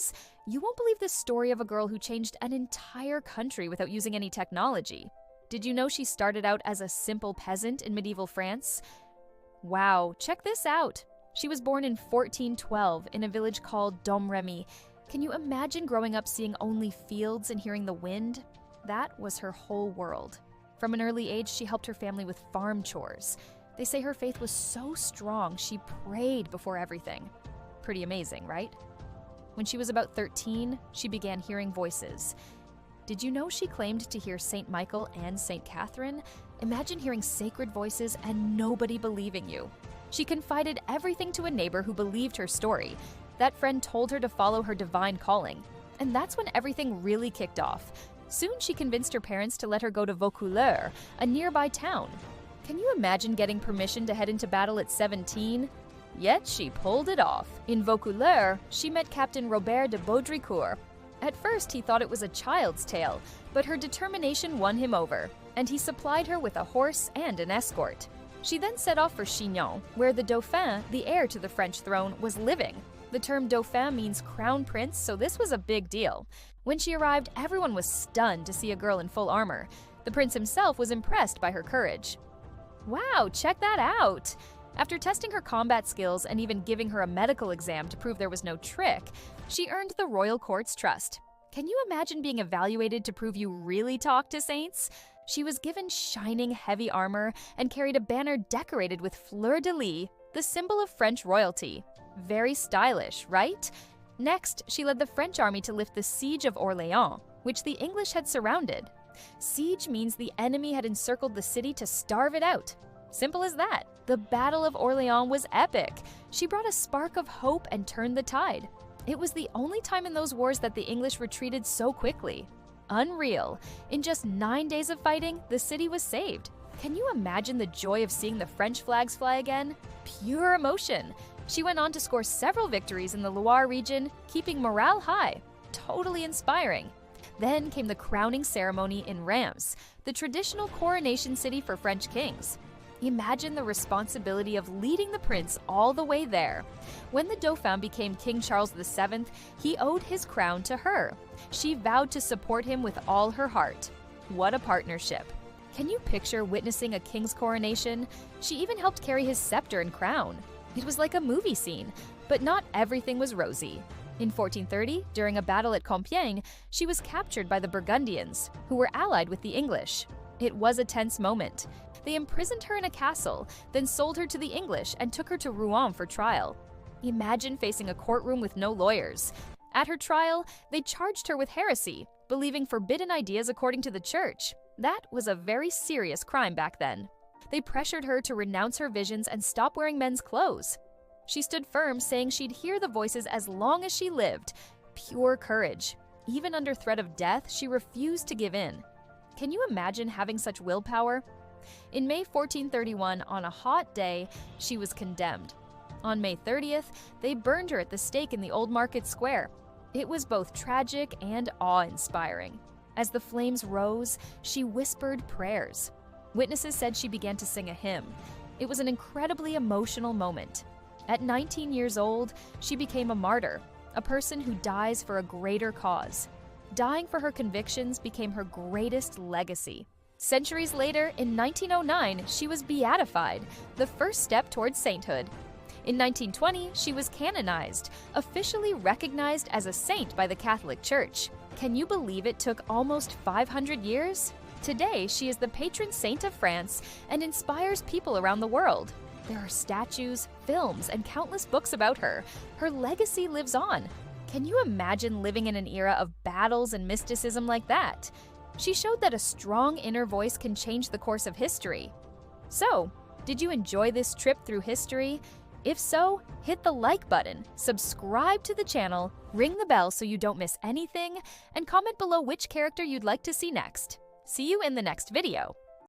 Guys, you won't believe the story of a girl who changed an entire country without using any technology. Did you know she started out as a simple peasant in medieval France? Wow, check this out. She was born in 1412 in a village called Domrémy. Can you imagine growing up seeing only fields and hearing the wind? That was her whole world. From an early age, she helped her family with farm chores. They say her faith was so strong, she prayed before everything. Pretty amazing, right? When she was about 13, she began hearing voices. Did you know she claimed to hear St. Michael and St. Catherine? Imagine hearing sacred voices and nobody believing you. She confided everything to a neighbor who believed her story. That friend told her to follow her divine calling. And that's when everything really kicked off. Soon she convinced her parents to let her go to Vaucouleurs, a nearby town. Can you imagine getting permission to head into battle at 17? Yet she pulled it off. In Vaucouleurs, she met Captain Robert de Baudricourt. At first, he thought it was a child's tale, but her determination won him over, and he supplied her with a horse and an escort. She then set off for Chinon, where the Dauphin, the heir to the French throne, was living. The term Dauphin means crown prince, so this was a big deal. When she arrived, everyone was stunned to see a girl in full armor. The prince himself was impressed by her courage. Wow, check that out! After testing her combat skills and even giving her a medical exam to prove there was no trick, she earned the royal court's trust. Can you imagine being evaluated to prove you really talk to saints? She was given shining heavy armor and carried a banner decorated with fleur-de-lis, the symbol of French royalty. Very stylish, right? Next, she led the French army to lift the siege of Orléans, which the English had surrounded. Siege means the enemy had encircled the city to starve it out. Simple as that. The Battle of Orléans was epic. She brought a spark of hope and turned the tide. It was the only time in those wars that the English retreated so quickly. Unreal. In just 9 days of fighting, the city was saved. Can you imagine the joy of seeing the French flags fly again? Pure emotion. She went on to score several victories in the Loire region, keeping morale high. Totally inspiring. Then came the crowning ceremony in Reims, the traditional coronation city for French kings. Imagine the responsibility of leading the prince all the way there. When the Dauphin became King Charles VII, he owed his crown to her. She vowed to support him with all her heart. What a partnership. Can you picture witnessing a king's coronation? She even helped carry his scepter and crown. It was like a movie scene, but not everything was rosy. In 1430, during a battle at Compiègne, she was captured by the Burgundians, who were allied with the English. It was a tense moment. They imprisoned her in a castle, then sold her to the English and took her to Rouen for trial. Imagine facing a courtroom with no lawyers. At her trial, they charged her with heresy, believing forbidden ideas according to the church. That was a very serious crime back then. They pressured her to renounce her visions and stop wearing men's clothes. She stood firm, saying she'd hear the voices as long as she lived. Pure courage. Even under threat of death, she refused to give in. Can you imagine having such willpower? In May 1431, on a hot day, she was condemned. On May 30th, they burned her at the stake in the Old Market Square. It was both tragic and awe-inspiring. As the flames rose, she whispered prayers. Witnesses said she began to sing a hymn. It was an incredibly emotional moment. At 19 years old, she became a martyr, a person who dies for a greater cause. Dying for her convictions became her greatest legacy. Centuries later, in 1909, she was beatified, the first step towards sainthood. In 1920, she was canonized, officially recognized as a saint by the Catholic Church. Can you believe it took almost 500 years? Today, she is the patron saint of France and inspires people around the world. There are statues, films, and countless books about her. Her legacy lives on. Can you imagine living in an era of battles and mysticism like that? She showed that a strong inner voice can change the course of history. So, did you enjoy this trip through history? If so, hit the like button, subscribe to the channel, ring the bell so you don't miss anything, and comment below which character you'd like to see next. See you in the next video.